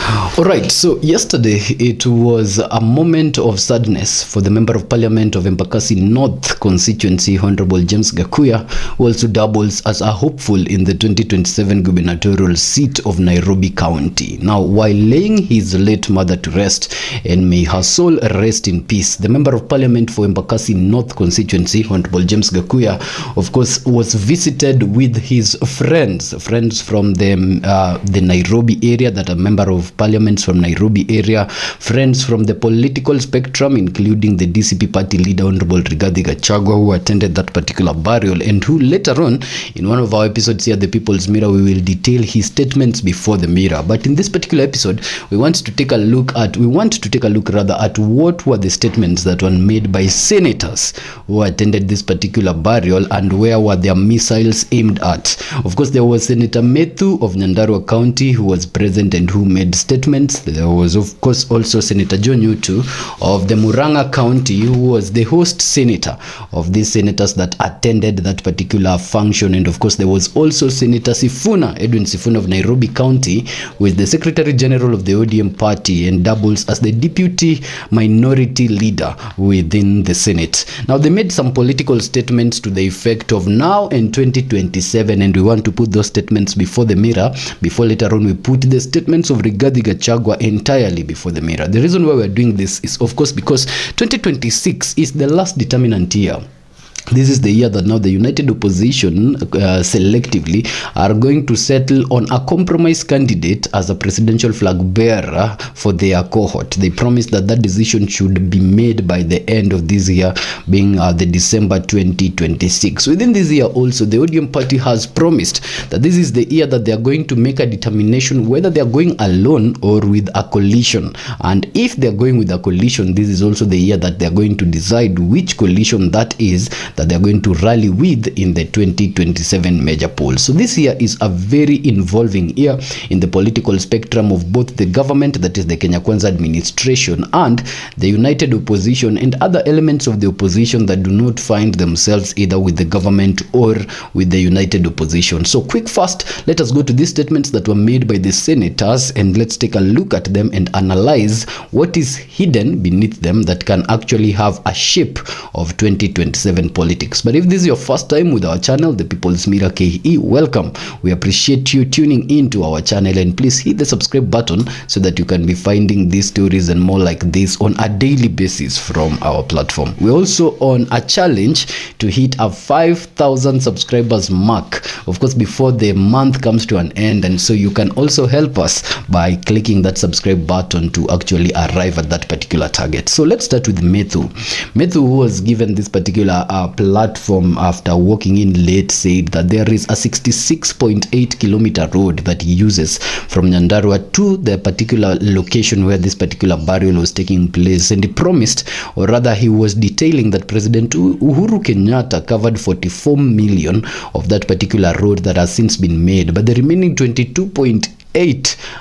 All right, so yesterday it was a moment of sadness for the Member of Parliament of Embakasi North constituency, Honorable James Gakuya, who also doubles as a hopeful in the 2027 gubernatorial seat of Nairobi County. Now, while laying his late mother to rest, and may her soul rest in peace, the Member of Parliament for Embakasi North constituency, Honorable James Gakuya, of course, was visited with his friends from the Nairobi area, that are Member of Parliament from Nairobi area, friends from the political spectrum, including the DCP party leader Honorable Rigathi Gachagua, who attended that particular burial, and who later on in one of our episodes here, The People's Mirror, we will detail his statements before the mirror. But in this particular episode, we want to take a look at what were the statements that were made by senators who attended this particular burial, and where were their missiles aimed at. Of course, there was Senator Methu of Nyandarua County who was present and who made statements. There was, of course, also Senator Johnu too of the Murang'a County, who was the host senator of these senators that attended that particular function. And of course, there was also Senator Sifuna, Edwin Sifuna of Nairobi County, who is the Secretary General of the ODM party and doubles as the Deputy Minority Leader within the Senate. Now, they made some political statements to the effect of now and 2027, and we want to put those statements before the mirror, before later on we put the statements of Rigathi Gachagua entirely before the mirror. The reason why we're doing this is, of course, because 2026 is the last determinant year. This is the year that now the United Opposition selectively are going to settle on a compromise candidate as a presidential flag bearer for their cohort. They promised that that decision should be made by the end of this year, being the December 2026. Within this year also, the ODM party has promised that this is the year that they are going to make a determination whether they are going alone or with a coalition. And if they are going with a coalition, this is also the year that they are going to decide which coalition that is that they're going to rally with in the 2027 major polls. So this year is a very involving year in the political spectrum of both the government, that is the Kenya Kwanza administration, and the United Opposition and other elements of the opposition that do not find themselves either with the government or with the United Opposition. So quick fast, let us go to these statements that were made by the senators, and let's take a look at them and analyze what is hidden beneath them that can actually have a shape of 2027 politics. But if this is your first time with our channel, The People's Mirror KE, welcome. We appreciate you tuning into our channel, and please hit the subscribe button so that you can be finding these stories and more like this on a daily basis from our platform. We're also on a challenge to hit a 5,000 subscribers mark, of course, before the month comes to an end, and so you can also help us by clicking that subscribe button to actually arrive at that particular target. So let's start with Methu. Methu, who was given this particular platform after walking in late, said that there is a 66.8 kilometer road that he uses from Nyandarua to the particular location where this particular burial was taking place, and he promised, or rather he was detailing, that President Uhuru Kenyatta covered 44 million of that particular road that has since been made, but the remaining 22.8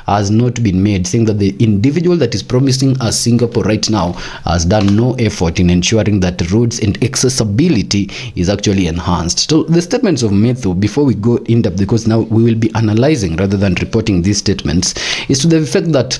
has not been made, saying that the individual that is promising us Singapore right now has done no effort in ensuring that roads and accessibility is actually enhanced. So the statements of Methu, before we go in depth, because now we will be analyzing rather than reporting these statements, is to the effect that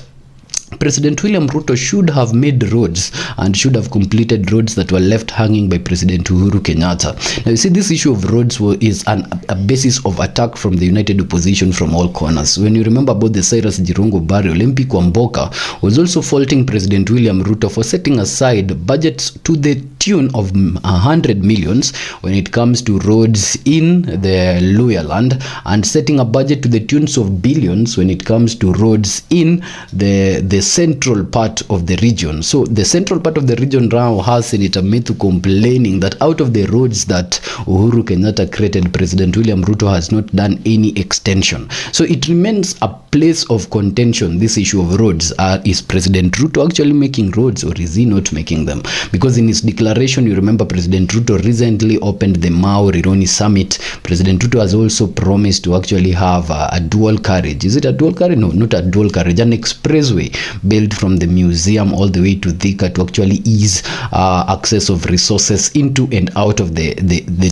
President William Ruto should have made roads and should have completed roads that were left hanging by President Uhuru Kenyatta. Now, you see, this issue of roads is a basis of attack from the United Opposition from all corners. When you remember about the Cyrus Jirongo burial, MP Kwamboka was also faulting President William Ruto for setting aside budgets to the tune of 100 millions when it comes to roads in the lower land, and setting a budget to the tunes of billions when it comes to roads in the central part of the region. So the central part of the region now has Senator Methu complaining that out of the roads that Uhuru Kenyatta created, President William Ruto has not done any extension. So it remains a place of contention, this issue of roads. Is President Ruto actually making roads, or is he not making them? Because in his declaration declaration, you remember President Ruto recently opened the Mau Rironi Summit. President Ruto has also promised to actually have a dual carriage. Is it a dual carriage? No, not a dual carriage, an expressway built from the museum all the way to Thika to actually ease access of resources into and out of the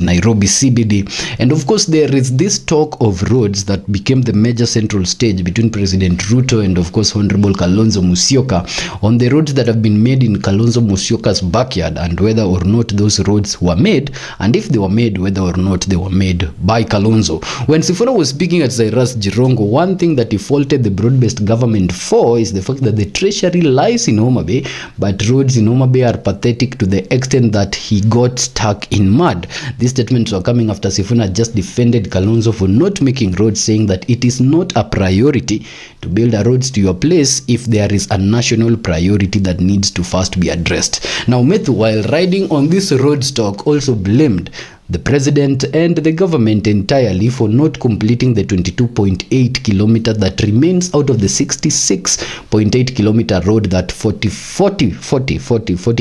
Nairobi CBD. And of course, there is this talk of roads that became the major central stage between President Ruto and of course Honorable Kalonzo Musyoka on the roads that have been made in Kalonzo Musyoka's backyard, and whether or not those roads were made, and if they were made, whether or not they were made by Kalonzo. When Sifuna was speaking at Cyrus Jirongo, one thing that he faulted the broad-based government for is the fact that the treasury lies in Homa Bay, but roads in Homa Bay are pathetic to the extent that he got stuck in mud. These statements were coming after Sifuna just defended Kalonzo for not making roads, saying that it is not a priority to build a roads to your place if there is a national priority that needs to first be addressed. Now, Methu, while riding on this road stock, also blamed the president and the government entirely for not completing the 22.8 kilometer that remains out of the 66.8 kilometer road that 40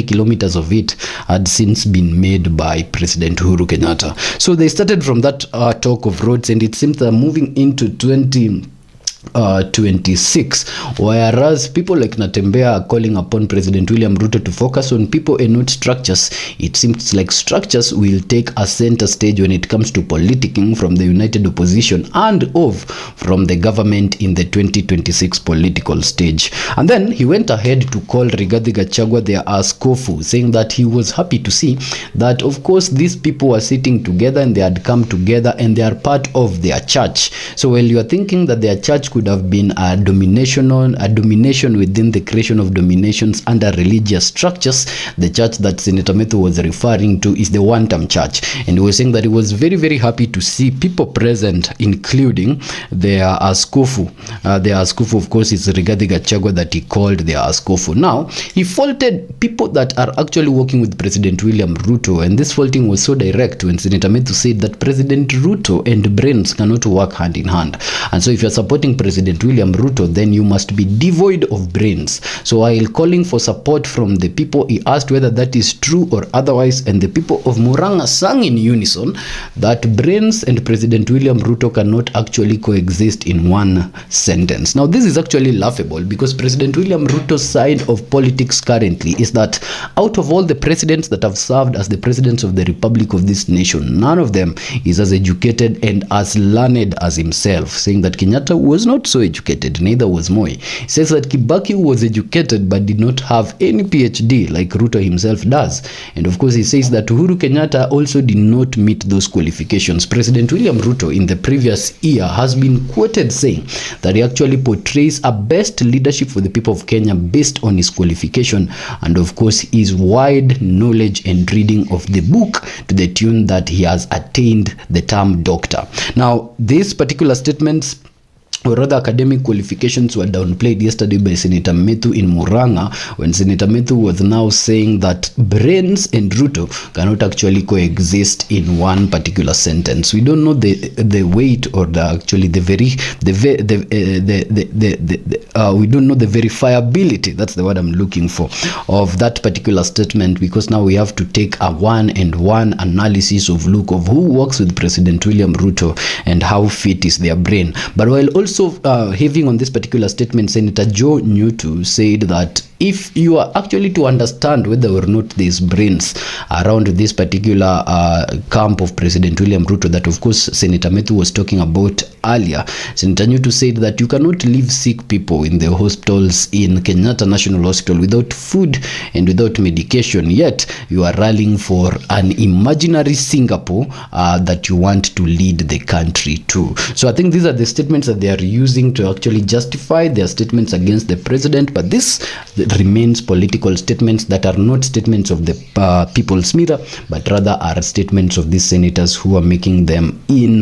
kilometers of it had since been made by President Uhuru Kenyatta. So they started from that talk of roads, and it seems they're moving into 26, whereas people like Natembea are calling upon President William Ruto to focus on people and not structures. It seems like structures will take a center stage when it comes to politicking from the united opposition and from the government in the 2026 political stage. And then he went ahead to call Rigathi Gachagua their askofu, saying that he was happy to see that of course these people were sitting together and they had come together and they are part of their church. So while you are thinking that their church could have been a domination within the creation of dominations under religious structures, the church that Senator Methu was referring to is the one-term church. And he was saying that he was very, very happy to see people present, including their askofu. Their askofu, of course, is Rigathi Gachagua that he called their askofu. Now, he faulted people that are actually working with President William Ruto, and this faulting was so direct when Senator Methu said that President Ruto and brains cannot work hand in hand. And so if you're supporting President William Ruto, then you must be devoid of brains. So while calling for support from the people, he asked whether that is true or otherwise, and the people of Murang'a sang in unison that brains and President William Ruto cannot actually coexist in one sentence. Now, this is actually laughable because President William Ruto's side of politics currently is that out of all the presidents that have served as the presidents of the Republic of this nation, none of them is as educated and as learned as himself, saying that Kenyatta was not so educated, neither was Moi. He says that Kibaki was educated but did not have any PhD like Ruto himself does. And of course, he says that Uhuru Kenyatta also did not meet those qualifications. President William Ruto in the previous year has been quoted saying that he actually portrays a best leadership for the people of Kenya based on his qualification and of course his wide knowledge and reading of the book, to the tune that he has attained the term doctor. Now, these particular statements, or rather academic qualifications, were downplayed yesterday by Senator Methu in Murang'a, when Senator Methu was now saying that brains and Ruto cannot actually coexist in one particular sentence. We don't know the weight or we don't know the verifiability, that's the word I'm looking for, of that particular statement, because now we have to take a one-and-one analysis of look of who works with President William Ruto and how fit is their brain. But while also having on this particular statement, Senator Johnu said that if you are actually to understand whether or not there's brains around this particular camp of President William Ruto, that of course Senator Methu was talking about earlier, Senator Johnu said that you cannot leave sick people in the hospitals in Kenyatta National Hospital without food and without medication, yet you are rallying for an imaginary Singapore that you want to lead the country to. So I think these are the statements that they are using to actually justify their statements against the president, but this remains political statements that are not statements of the people's meter, but rather are statements of these senators who are making them in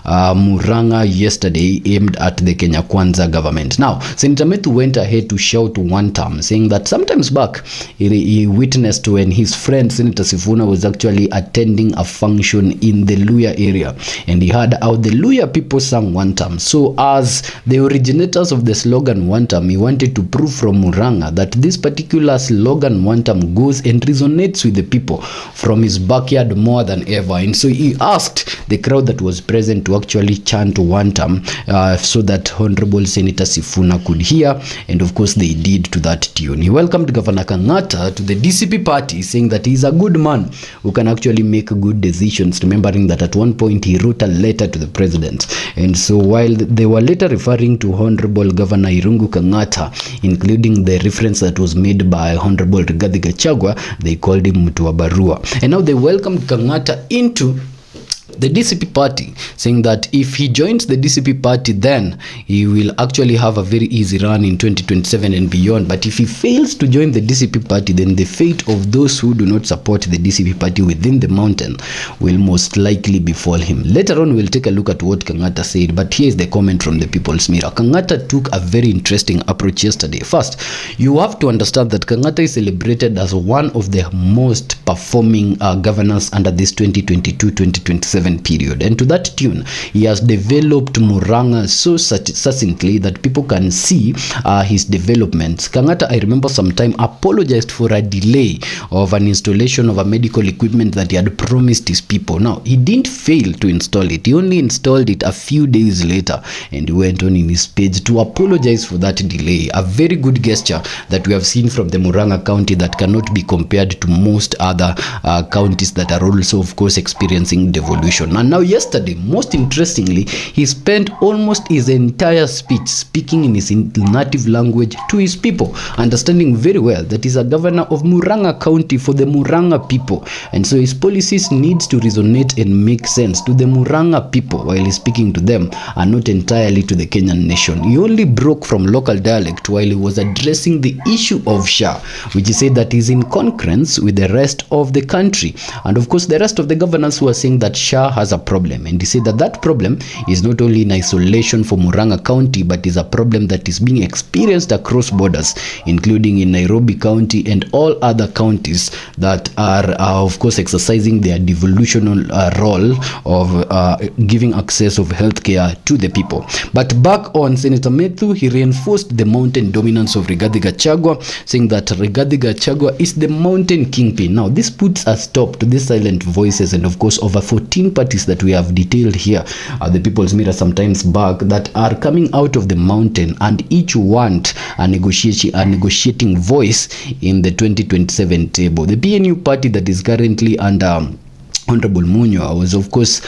Murang'a yesterday, aimed at the Kenya Kwanza government. Now, Senator Methu went ahead to shout one term, saying that sometimes back he witnessed when his friend Senator Sifuna was actually attending a function in the Luya area, and he heard how the Luya people sang one term. So as the originators of the slogan one term, he wanted to prove from Murang'a that this particular slogan one time goes and resonates with the people from his backyard more than ever. And so he asked the crowd that was present to actually chant one time so that Honorable Senator Sifuna could hear, and of course they did to that tune. He welcomed Governor Kangata to the DCP party, saying that he's a good man who can actually make good decisions, remembering that at one point he wrote a letter to the president. And so while they were later referring to Honorable Governor Irungu Kangata, including the reference that was made by Honorable Rigathi Gachagua, they called him Mtu wa Barua. And now they welcomed Kangata into the DCP party, saying that if he joins the DCP party, then he will actually have a very easy run in 2027 and beyond. But if he fails to join the DCP party, then the fate of those who do not support the DCP party within the mountain will most likely befall him. Later on, we'll take a look at what Kangata said, but here's the comment from the People's Mirror. Kangata took a very interesting approach yesterday. First, you have to understand that Kangata is celebrated as one of the most performing governors under this 2022-2027 period, and to that tune he has developed Murang'a so succinctly that people can see his developments. Kangata, I remember sometime, apologized for a delay of an installation of a medical equipment that he had promised his people. Now, he didn't fail to install it. He only installed it a few days later, and he went on in his page to apologize for that delay. A very good gesture that we have seen from the Murang'a county that cannot be compared to most other counties that are also, of course, experiencing devolution. And now yesterday, most interestingly, he spent almost his entire speech speaking in his native language to his people, understanding very well that he's a governor of Murang'a County for the Murang'a people, and so his policies needs to resonate and make sense to the Murang'a people while he's speaking to them, and not entirely to the Kenyan nation. He only broke from local dialect while he was addressing the issue of SHA, which he said that is in concurrence with the rest of the country, and of course the rest of the governors who are saying that SHA has a problem. And he said that that problem is not only in isolation for Murang'a County, but is a problem that is being experienced across borders, including in Nairobi County and all other counties that are of course exercising their devolutional role of giving access of healthcare to the people. But back on Senator Methu, he reinforced the mountain dominance of Rigathi Gachagua, saying that Rigathi Gachagua is the mountain kingpin. Now, this puts a stop to the silent voices and of course over 14 parties that we have detailed here at the People's Mirror sometimes back that are coming out of the mountain, and each want a negotiating voice in the 2027 table. The PNU party that is currently under Honorable Munyo was of course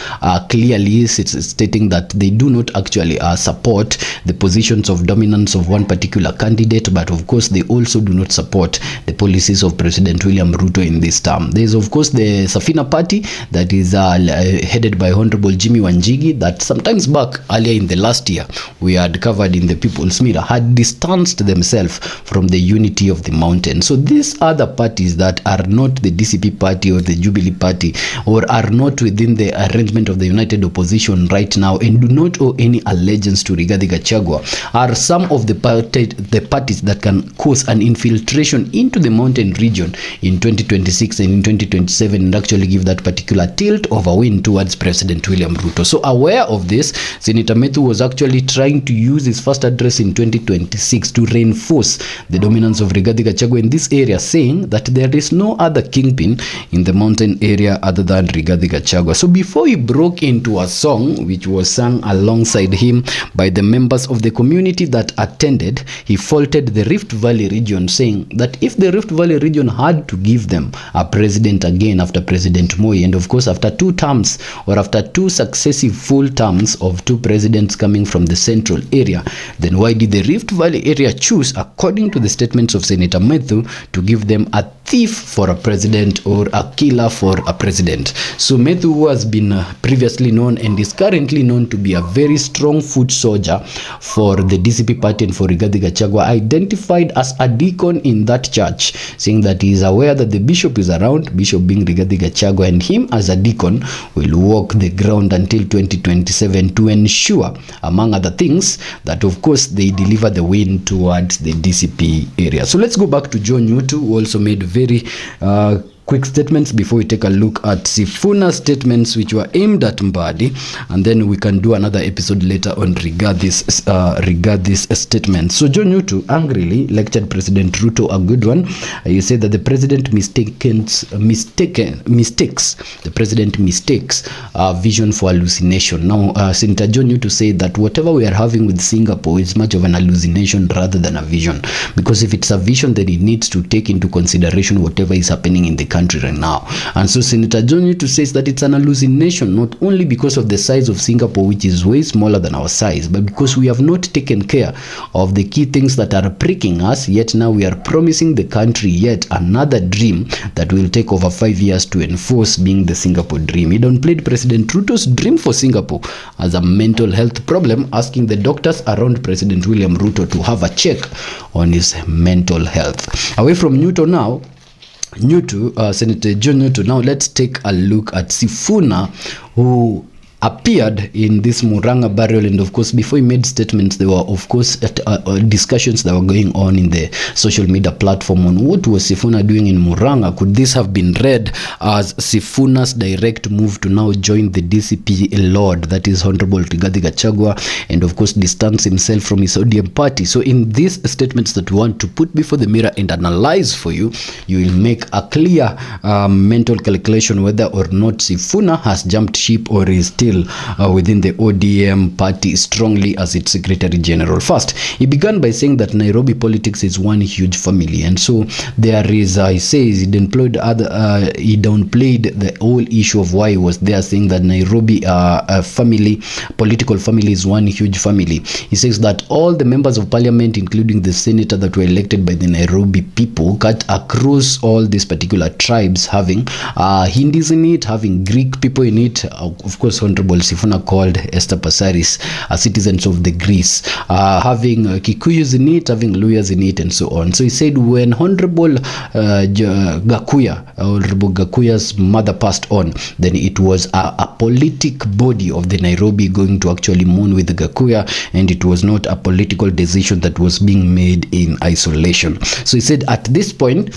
clearly stating that they do not actually support the positions of dominance of one particular candidate, but of course they also do not support the policies of President William Ruto in this term. There is of course the Sifuna party that is headed by Honorable Jimmy Wanjigi, that sometimes back earlier in the last year we had covered in the People's Mirror, had distanced themselves from the unity of the mountain. So these other parties that are not the DCP party or the Jubilee party, or are not within the arrangement of the united opposition right now and do not owe any allegiance to Rigathi Gachagua, are some of the parties that can cause an infiltration into the mountain region in 2026 and in 2027 and actually give that particular tilt of a win towards President William Ruto. So aware of this, Senator Methu was actually trying to use his first address in 2026 to reinforce the dominance of Rigathi Gachagua in this area, saying that there is no other kingpin in the mountain area other than Rigathi Gachagua. So before he broke into a song which was sung alongside him by the members of the community that attended, he faulted the Rift Valley region, saying that if the Rift Valley region had to give them a president again after President Moi, and of course after two terms or after two successive full terms of two presidents coming from the central area, then why did the Rift Valley area choose, according to the statements of Senator Methu, to give them a thief for a president or a killer for a president? So Methu, who has been previously known and is currently known to be a very strong foot soldier for the DCP party and for Rigathi Gachagua, identified as a deacon in that church, saying that he is aware that the bishop is around, bishop being Rigathi Gachagua, and him as a deacon will walk the ground until 2027 to ensure, among other things, that of course they deliver the win towards the DCP area. So let's go back to Johnu, who also made very quick statements before we take a look at Sifuna's statements, which were aimed at Mbadi, and then we can do another episode later on Rigathi's statement. So Johnu angrily lectured President Ruto a good one. He said that the president mistakes vision for hallucination. Now, Senator Johnu said that whatever we are having with Singapore is much of an hallucination rather than a vision, because if it's a vision, then it needs to take into consideration whatever is happening in the country right now. And so Senator Johnu says that it's an hallucination, not only because of the size of Singapore, which is way smaller than our size, but because we have not taken care of the key things that are pricking us, yet now we are promising the country yet another dream that will take over 5 years to enforce, being the Singapore dream. He downplayed President Ruto's dream for Singapore as a mental health problem, asking the doctors around President William Ruto to have a check on his mental health. Away from Senator Johnu, now let's take a look at Sifuna, who appeared in this Murang'a burial, and of course before he made statements, there were of course discussions that were going on in the social media platform on what was Sifuna doing in Murang'a. Could this have been read as Sifuna's direct move to now join the DCP Lord, that is Honorable Rigathi Gachagua, and of course distance himself from his ODM party? So in these statements that we want to put before the mirror and analyze for you, you will make a clear mental calculation whether or not Sifuna has jumped ship or is still within the ODM party strongly as its Secretary General. First, he began by saying that Nairobi politics is one huge family, and so there is, he says, he downplayed the whole issue of why he was there, saying that Nairobi political family is one huge family. He says that all the members of parliament, including the senator that were elected by the Nairobi people, cut across all these particular tribes, having Hindus in it, having Greek people in it, of course Sifuna called Esther Passaris citizens of the Greece, having Kikuyus in it, having Luyas in it, and so on. So he said when Honorable Gakuya's mother passed on, then it was a politic body of the Nairobi going to actually mourn with Gakuya, and it was not a political decision that was being made in isolation. So he said at this point,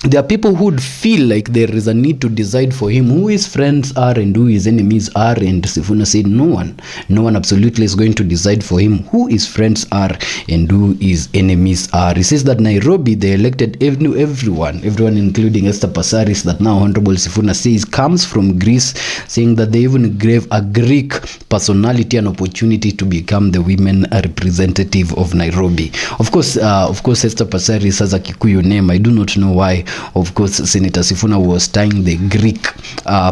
there are people who would feel like there is a need to decide for him who his friends are and who his enemies are, and Sifuna said no one absolutely is going to decide for him who his friends are and who his enemies are. He says that Nairobi, they elected everyone including Esther Passaris, that now Honorable Sifuna says comes from Greece, saying that they even gave a Greek personality an opportunity to become the women representative of Nairobi. Of course Esther Passaris has a Kikuyu name. I do not know why. Of course, Senator Sifuna was tying the Greek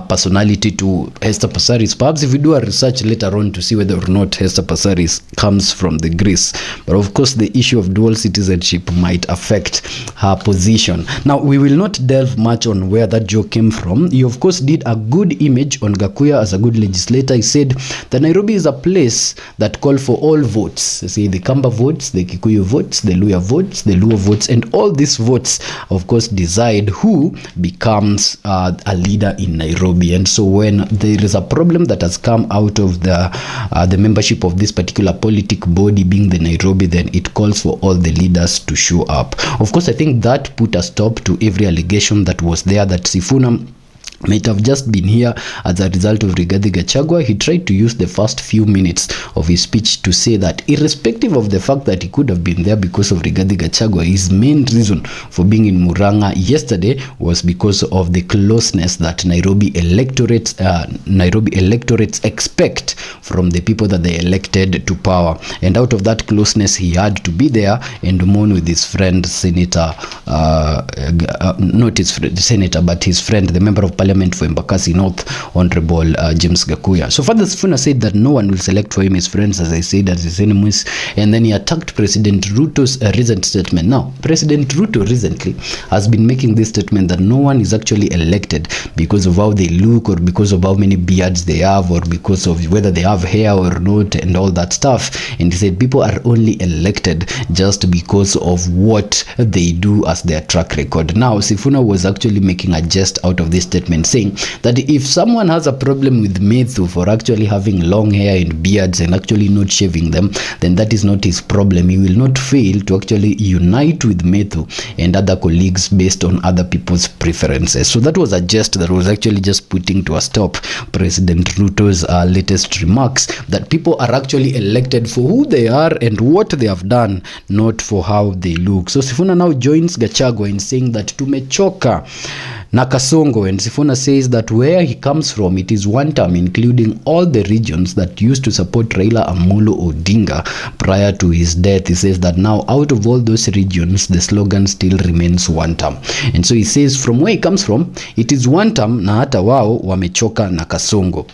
personality to Esther Passaris. Perhaps if we do a research later on to see whether or not Esther Passaris comes from the Greece. But of course, the issue of dual citizenship might affect her position. Now, we will not delve much on where that joke came from. He, of course, did a good image on Gakuya as a good legislator. He said that Nairobi is a place that called for all votes. See, the Kamba votes, the Kikuyu votes, the Luya votes, the Luo votes, and all these votes, of course, decide who becomes a leader in Nairobi. And so when there is a problem that has come out of the membership of this particular politic body being the Nairobi, then it calls for all the leaders to show up. Of course, I think that put a stop to every allegation that was there that Sifuna might have just been here as a result of Rigathi Gachagua. He tried to use the first few minutes of his speech to say that irrespective of the fact that he could have been there because of Rigathi Gachagua, his main reason for being in Murang'a yesterday was because of the closeness that Nairobi electorates expect from the people that they elected to power. And out of that closeness, he had to be there and mourn with his friend, Senator, not his friend, Senator, but his friend, the member of Parliament for Embakasi North, Honorable James Gakuya. So Father Sifuna said that no one will select for him his friends, as I said, as his enemies, and then he attacked President Ruto's recent statement. Now, President Ruto recently has been making this statement that no one is actually elected because of how they look, or because of how many beards they have, or because of whether they have hair or not, and all that stuff. And he said people are only elected just because of what they do as their track record. Now, Sifuna was actually making a jest out of this statement, statement saying that if someone has a problem with Methu for actually having long hair and beards and actually not shaving them, then that is not his problem. He will not fail to actually unite with Methu and other colleagues based on other people's preferences. So that was a jest that was actually just putting to a stop President Ruto's latest remarks that people are actually elected for who they are and what they have done, not for how they look. So Sifuna now joins Gachagua in saying that tumechoka na Kasongo, and Sifuna says that where he comes from, it is one term, including all the regions that used to support Raila Amolo Odinga prior to his death. He says that now out of all those regions, the slogan still remains one term. And so he says from where he comes from, it is one term, na hata wao wamechoka na Kasongo.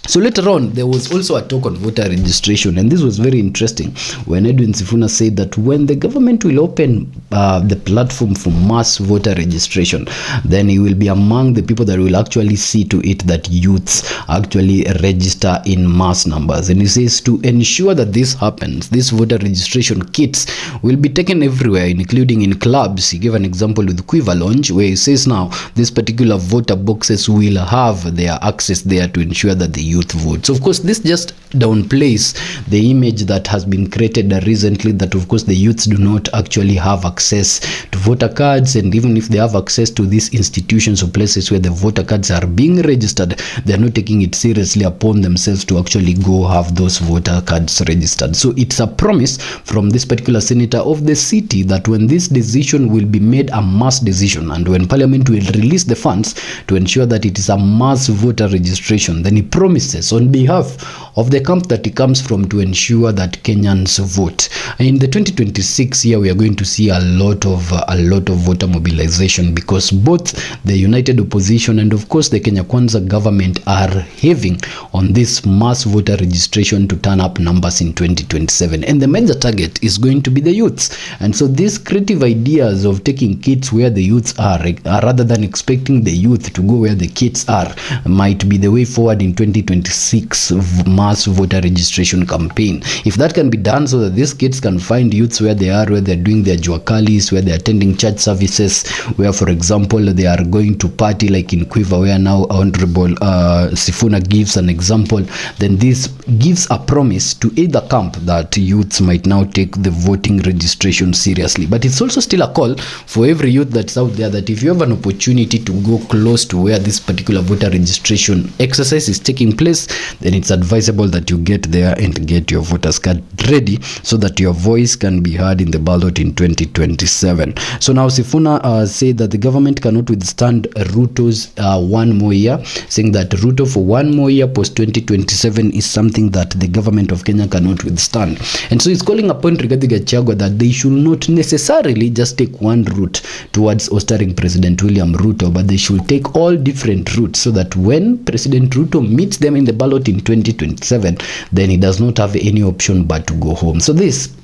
So later on, there was also a talk on voter registration, and this was very interesting when Edwin Sifuna said that when the government will open the platform for mass voter registration, then he will be among the people that will actually see to it that youths actually register in mass numbers. And he says to ensure that this happens, this voter registration kits will be taken everywhere, including in clubs. He gave an example with Quiver Lounge, where he says now this particular voter boxes will have their access there to ensure that the youth vote. So of course this just downplays the image that has been created recently that of course the youths do not actually have access to voter cards, and even if they have access to these institutions or places where the voter cards are being registered, they are not taking it seriously upon themselves to actually go have those voter cards registered. So it's a promise from this particular senator of the city that when this decision will be made a mass decision, and when parliament will release the funds to ensure that it is a mass voter registration, then he promises on behalf of the camp that he comes from to ensure that Kenyans vote. In the 2026 year, we are going to see a lot of voter mobilization, because both the United Opposition and of course the Kenya Kwanza government are having on this mass voter registration to turn up numbers in 2027, and the major target is going to be the youths. And so these creative ideas of taking kids where the youths are rather than expecting the youth to go where the kids are might be the way forward in 2026 mass voter registration campaign. If that can be done so that these kids can find youths where they are, where they're doing their juakalis, where they're attending church services, where for example they are going to party like in Quiver, where now Honorable Sifuna gives an example, then this gives a promise to either camp that youths might now take the voting registration seriously. But it's also still a call for every youth that's out there that if you have an opportunity to go close to where this particular voter registration exercise is taking place, then it's advisable that you get there and get your voters card ready so that your voice can be heard in the ballot in 2027. So now Sifuna said that the government cannot withstand Ruto's 1 more year, saying that Ruto for 1 more year post 2027 is something that the government of Kenya cannot withstand. And so he's calling upon Rigathi Gachagua that they should not necessarily just take one route towards ostering President William Ruto, but they should take all different routes so that when President Ruto meets them in the ballot in 2027, then he does not have any option but to go home. So this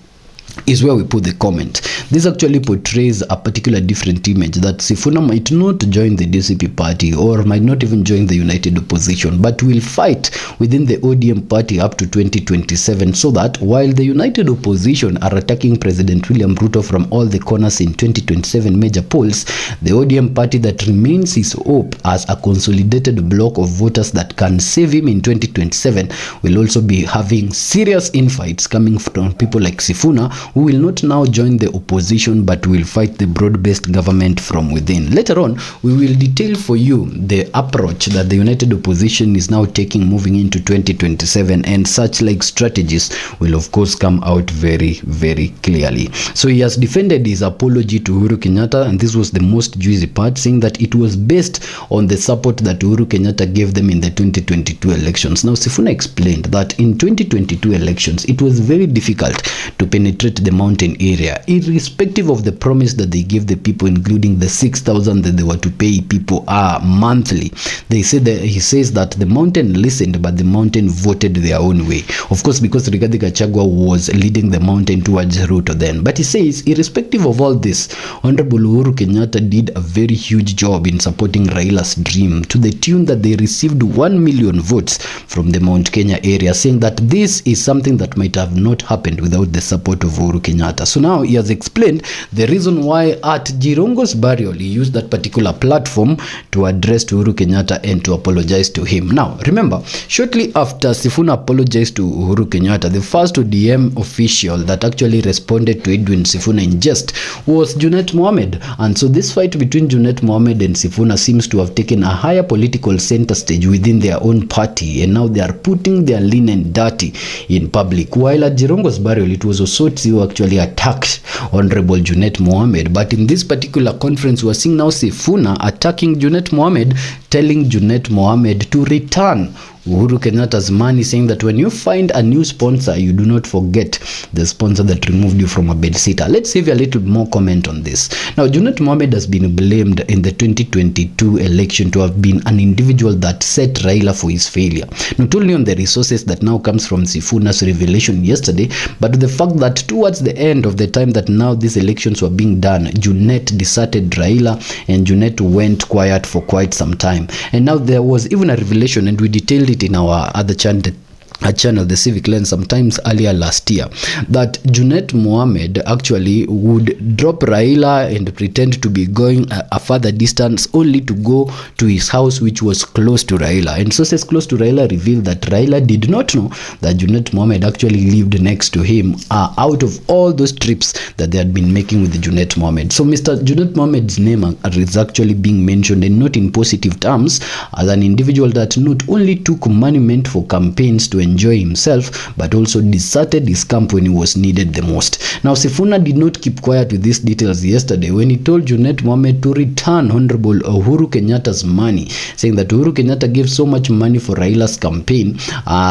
is where we put the comment. This actually portrays a particular different image that Sifuna might not join the DCP party or might not even join the United Opposition, but will fight within the ODM party up to 2027, so that while the United Opposition are attacking President William Ruto from all the corners in 2027 major polls, the ODM party that remains his hope as a consolidated block of voters that can save him in 2027 will also be having serious infights coming from people like Sifuna, who will not now join the opposition but will fight the broad-based government from within. Later on, we will detail for you the approach that the United Opposition is now taking moving into 2027, and such like strategies will of course come out very, very clearly. So he has defended his apology to Uhuru Kenyatta, and this was the most juicy part, saying that it was based on the support that Uhuru Kenyatta gave them in the 2022 elections. Now Sifuna explained that in 2022 elections, it was very difficult to penetrate the mountain area, irrespective of the promise that they gave the people, including the 6,000 that they were to pay people monthly. They said that he says that the mountain listened, but the mountain voted their own way. Of course, because Rigathi Gachagua was leading the mountain towards Ruto then. But he says, irrespective of all this, Honorable Uhuru Kenyatta did a very huge job in supporting Raila's dream, to the tune that they received 1 million votes from the Mount Kenya area, saying that this is something that might have not happened without the support of Uhuru Kenyatta. So now he has explained the reason why at Jirongo's burial he used that particular platform to address Uhuru Kenyatta and to apologize to him. Now remember, shortly after Sifuna apologized to Uhuru Kenyatta, the first ODM official that actually responded to Edwin Sifuna in jest was Junet Mohammed. And so this fight between Junet Mohammed and Sifuna seems to have taken a higher political center stage within their own party, and now they are putting their linen dirty in public. While at Jirongo's burial, it was Osotsi who actually attacked Honorable Junet Mohammed, but in this particular conference we are seeing now Sifuna attacking Junet Mohammed, telling Junet Mohammed to return Uhuru Kenyatta's money, saying that when you find a new sponsor, you do not forget the sponsor that removed you from a bedsitter. Let's save a little more comment on this. Now, Junet Mohammed has been blamed in the 2022 election to have been an individual that set Raila for his failure. Not only on the resources that now comes from Sifuna's revelation yesterday, but the fact that towards the end of the time that now these elections were being done, Junet deserted Raila and Junet went quiet for quite some time. And now there was even a revelation, and we detailed it in our other channel, the Civic Lens, sometimes earlier last year, that Junet Mohammed actually would drop Raila and pretend to be going a further distance, only to go to his house which was close to Raila. And sources close to Raila revealed that Raila did not know that Junet Mohammed actually lived next to him out of all those trips that they had been making with Junet Mohammed. So Mr. Junet Mohammed's name is actually being mentioned, and not in positive terms, as an individual that not only took money meant for campaigns to enjoy himself, but also deserted his camp when he was needed the most. Now, Sifuna did not keep quiet with these details yesterday when he told Junet Mohammed to return Honorable Uhuru Kenyatta's money, saying that Uhuru Kenyatta gave so much money for Raila's campaign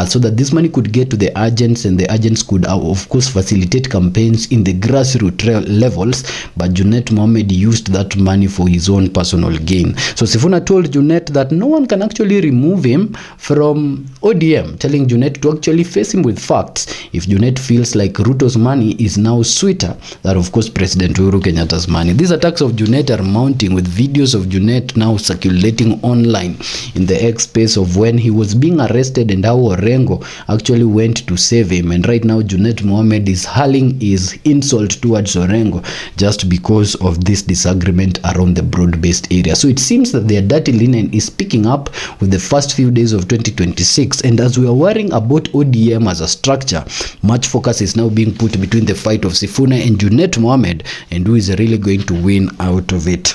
so that this money could get to the agents, and the agents could of course facilitate campaigns in the grassroots levels, but Junet Mohammed used that money for his own personal gain. So Sifuna told Junet that no one can actually remove him from ODM, telling Junet to actually face him with facts if Junet feels like Ruto's money is now sweeter than, of course, President Uhuru Kenyatta's money. These attacks of Junet are mounting, with videos of Junet now circulating online in the X space of when he was being arrested and how Orengo actually went to save him. And right now Junet Mohammed is hurling his insult towards Orengo just because of this disagreement around the broad-based area. So it seems that their dirty linen is picking up with the first few days of 2026, and as we are worrying about ODM as a structure, much focus is now being put between the fight of Sifuna and Junet Mohammed, and who is really going to win out of it.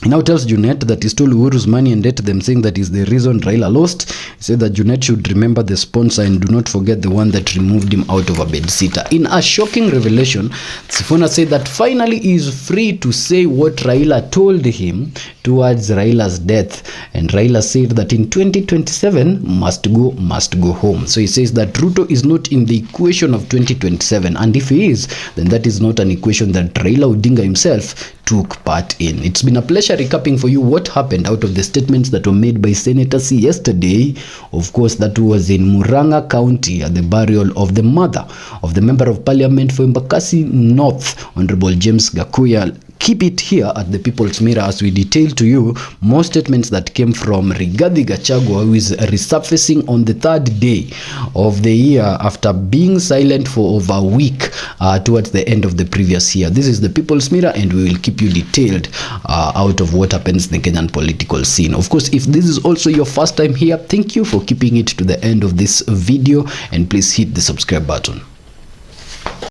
He now tells Junet that he stole Uhuru's money and ate them, saying that is the reason Raila lost. He said that Junet should remember the sponsor and do not forget the one that removed him out of a bedsitter. In a shocking revelation, Sifuna said that finally he is free to say what Raila told him towards Raila's death. And Raila said that in 2027, must go home. So he says that Ruto is not in the equation of 2027. And if he is, then that is not an equation that Raila Odinga himself took part in. It's been a pleasure recapping for you what happened out of the statements that were made by Senator C yesterday. Of course, that was in Murang'a County at the burial of the mother of the Member of Parliament for Embakasi North, Honorable James Gakuya. Keep it here at the People's Mirror as we detail to you more statements that came from Rigathi Gachagua, who is resurfacing on the third day of the year after being silent for over a week towards the end of the previous year. This is the People's Mirror, and we will keep you detailed out of what happens in the Kenyan political scene. Of course, if this is also your first time here, thank you for keeping it to the end of this video, and please hit the subscribe button.